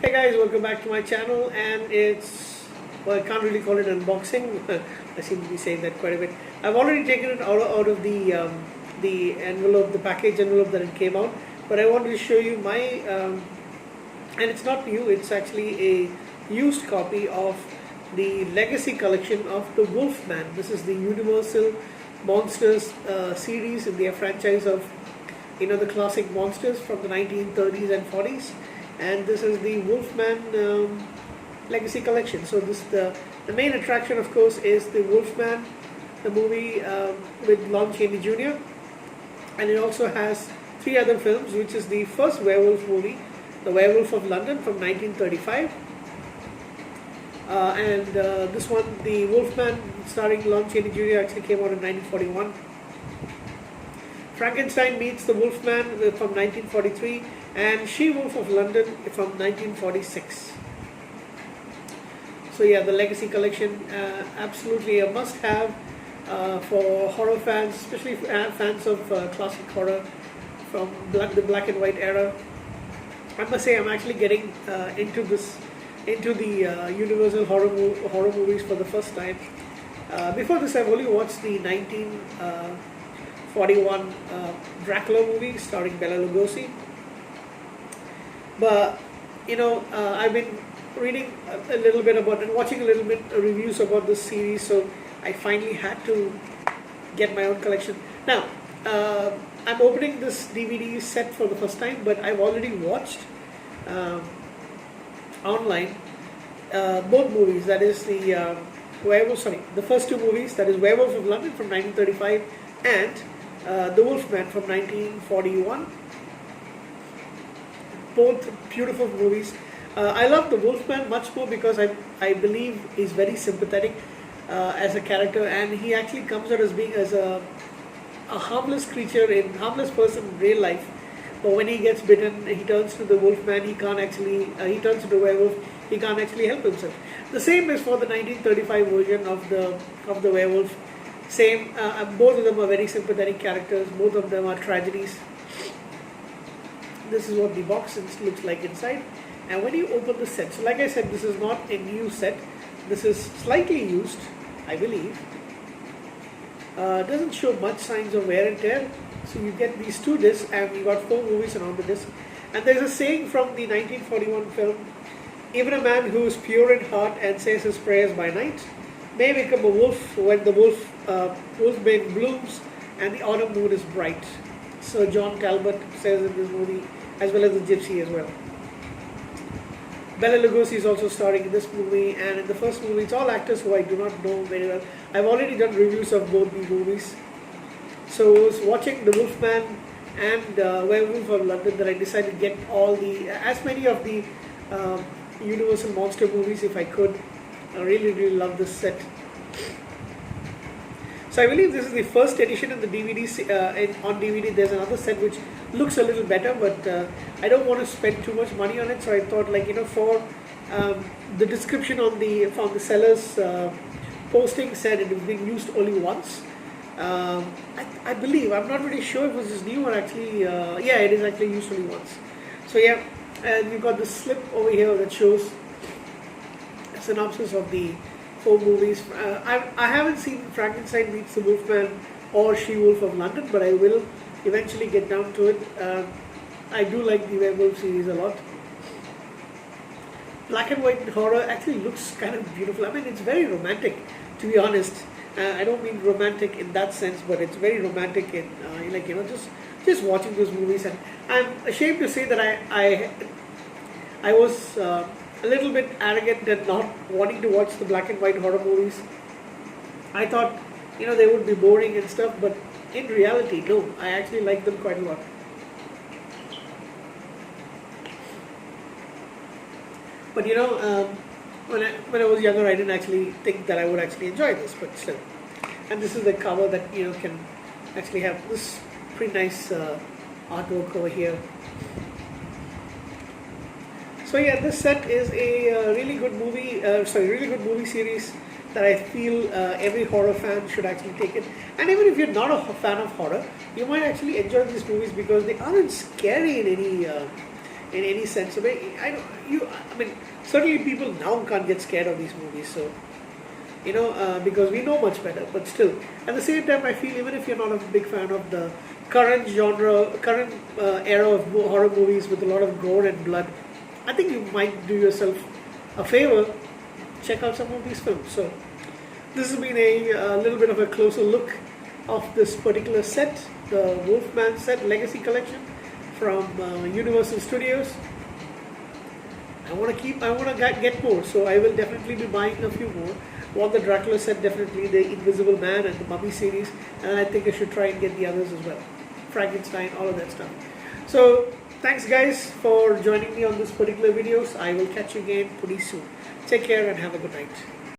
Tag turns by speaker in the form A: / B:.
A: Hey guys, welcome back to my channel, and well, I can't really call it unboxing. I seem to be saying that quite a bit. I've already taken it out of the envelope, the package envelope that it came out, but I wanted to show you and it's not new, it's actually a used copy of the Legacy collection of the Wolfman. This is the Universal Monsters series in their franchise of, the classic monsters from the 1930s and 40s. And this is the Wolfman Legacy collection. So the main attraction, of course, is the Wolfman, the movie with Lon Chaney Jr. And it also has three other films, which is the first werewolf movie, The Werewolf of London from 1935. This one, the Wolfman, starring Lon Chaney Jr., actually came out in 1941. Frankenstein Meets the Wolfman from 1943, and She-Wolf of London from 1946. So yeah, the Legacy collection, absolutely a must-have for horror fans, especially fans of classic horror from the black and white era. I must say I'm actually getting into the Universal horror movies for the first time. Before this, I've only watched the 1941 Dracula movie starring Bela Lugosi. But I've been reading a little bit about and watching a little bit reviews about this series, so I finally had to get my own collection. Now, I'm opening this DVD set for the first time, but I've already watched online both movies. That is the first two movies, that is Werewolf of London from 1935 and The Wolfman from 1941. Both beautiful movies. I love The Wolfman much more because I believe he's very sympathetic as a character, and he actually comes out as being a harmless harmless person in real life. But when he gets bitten, he turns to the Wolfman. He turns into a werewolf. He can't actually help himself. The same is for the 1935 version of the werewolf. Same. Both of them are very sympathetic characters. Both of them are tragedies. This is what the box looks like inside. And when you open the set, so like I said, this is not a new set. This is slightly used, I believe. Doesn't show much signs of wear and tear. So you get these two discs, and you got 4 movies around the disc. And there's a saying from the 1941 film: "Even a man who is pure in heart and says his prayers by night may become a wolf when the wolfbane blooms and the autumn moon is bright." So John Talbot says in this movie, as well as the Gypsy as well. Bela Lugosi is also starring in this movie, and in the first movie, it's all actors who I do not know very well. I've already done reviews of both these movies. So I was watching The Wolfman and Werewolf of London that I decided to get as many of the Universal Monster movies if I could. I really, really love this set. So I believe this is the first edition of the DVD. On DVD, there's another set which looks a little better, but I don't want to spend too much money on it. So I thought, for the description from the seller's posting said it was being used only once. I believe, I'm not really sure if it was just new or actually, it is actually used only once. So yeah, and you've got the slip over here that shows a synopsis of the 4 movies. I haven't seen Frankenstein Meets the Wolfman or She-Wolf of London, but I will eventually get down to it. I do like the werewolf series a lot. Black and white horror actually looks kind of beautiful. I mean, it's very romantic, to be honest. I don't mean romantic in that sense, but it's very romantic in just watching those movies. And I'm ashamed to say that I was a little bit arrogant and not wanting to watch the black and white horror movies. I thought they would be boring and stuff, but in reality, no, I actually like them quite a lot. But when I was younger, I didn't actually think that I would actually enjoy this, but still. And this is the cover that can actually have this pretty nice artwork over here. So yeah, this set is a really good movie series that I feel every horror fan should actually take it. And even if you're not a fan of horror, you might actually enjoy these movies because they aren't scary in in any sense of it. I mean, certainly people now can't get scared of these movies, so because we know much better. But still, at the same time, I feel even if you're not a big fan of the current era of horror movies with a lot of gore and blood, I think you might do yourself a favor, check out some of these films. So this has been a little bit of a closer look of this particular set, the Wolfman set Legacy Collection from Universal Studios. I want to get more, so I will definitely be buying a few more. Want the Dracula set, definitely, the Invisible Man and the Mummy series, and I think I should try and get the others as well. Frankenstein, all of that stuff. So thanks guys for joining me on this particular videos. I will catch you again pretty soon. Take care and have a good night.